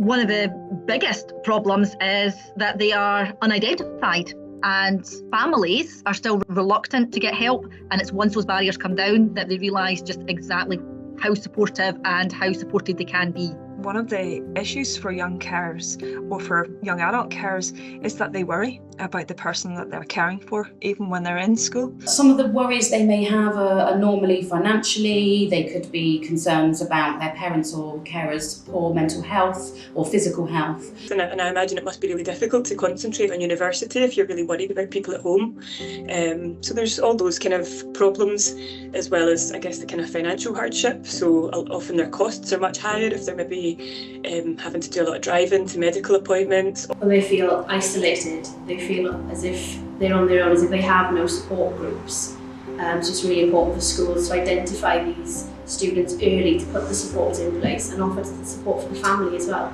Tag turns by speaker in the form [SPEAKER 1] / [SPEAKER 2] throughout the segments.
[SPEAKER 1] One of the biggest problems is that they are unidentified, and families are still reluctant to get help, and it's once those barriers come down that they realise just exactly how supportive and how supported they can be.
[SPEAKER 2] One of the issues for young carers or for young adult carers is that they worry about the person that they're caring for, even when they're in school.
[SPEAKER 3] Some of the worries they may have are normally financially. They could be concerns about their parents or carers' poor mental health or physical health.
[SPEAKER 4] And I imagine it must be really difficult to concentrate on university if you're really worried about people at home. So there's all those kind of problems, as well as, I guess, the kind of financial hardship. So often their costs are much higher if they're maybe having to do a lot of driving to medical appointments.
[SPEAKER 5] Well, they feel isolated. They feel as if they're on their own, as if they have no support groups. So it's really important for schools to identify these students early, to put the supports in place and offer the support for the family as well.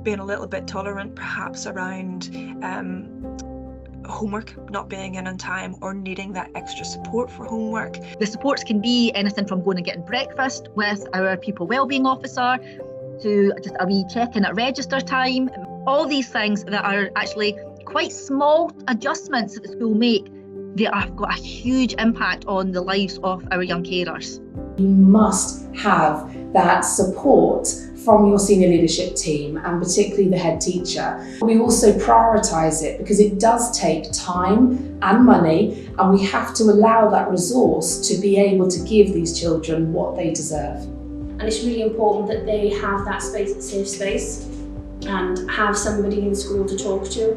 [SPEAKER 2] Being a little bit tolerant perhaps around homework not being in on time or needing that extra support for homework.
[SPEAKER 1] The supports can be anything from going and getting breakfast with our pupil wellbeing officer to just a wee check-in at register time. All these things that are actually quite small adjustments that the school make, they have got a huge impact on the lives of our young carers.
[SPEAKER 6] You must have that support from your senior leadership team and particularly the head teacher. We also prioritise it because it does take time and money, and we have to allow that resource to be able to give these children what they deserve.
[SPEAKER 5] And it's really important that they have that space, a safe space, and have somebody in school to talk to.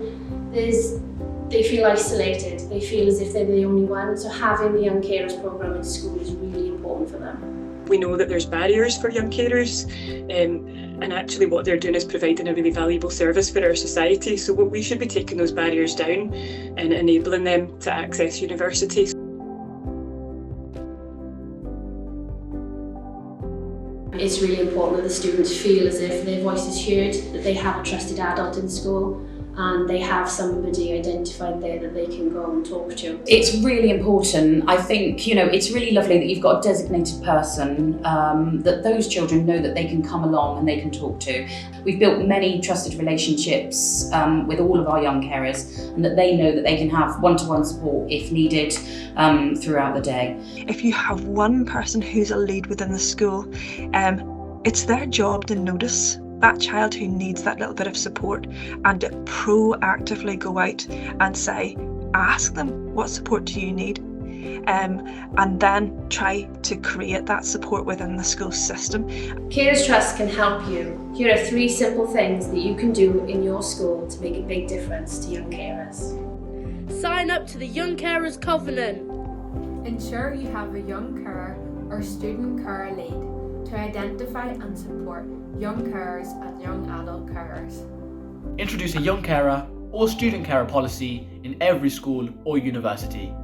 [SPEAKER 5] They feel isolated, they feel as if they're the only one, so having the Young Carers programme in school is really important for them.
[SPEAKER 4] We know that there's barriers for young carers, and actually what they're doing is providing a really valuable service for our society. So we should be taking those barriers down and enabling them to access university.
[SPEAKER 5] It's really important that the students feel as if their voice is heard, that they have a trusted adult in school, and they have somebody identified there that they can go and talk to.
[SPEAKER 3] It's really important. I think, it's really lovely that you've got a designated person that those children know that they can come along and they can talk to. We've built many trusted relationships with all of our young carers, and that they know that they can have one-to-one support if needed throughout the day.
[SPEAKER 2] If you have one person who's a lead within the school, it's their job to notice that child who needs that little bit of support and to proactively go out and ask them, what support do you need? And then try to create that support within the school system.
[SPEAKER 5] Carers Trust can help you. Here are 3 simple things that you can do in your school to make a big difference to young carers.
[SPEAKER 7] Sign up to the Young Carers Covenant.
[SPEAKER 8] Ensure you have a young carer or student carer lead to identify and support young carers and young adult carers.
[SPEAKER 9] Introduce a young carer or student carer policy in every school or university.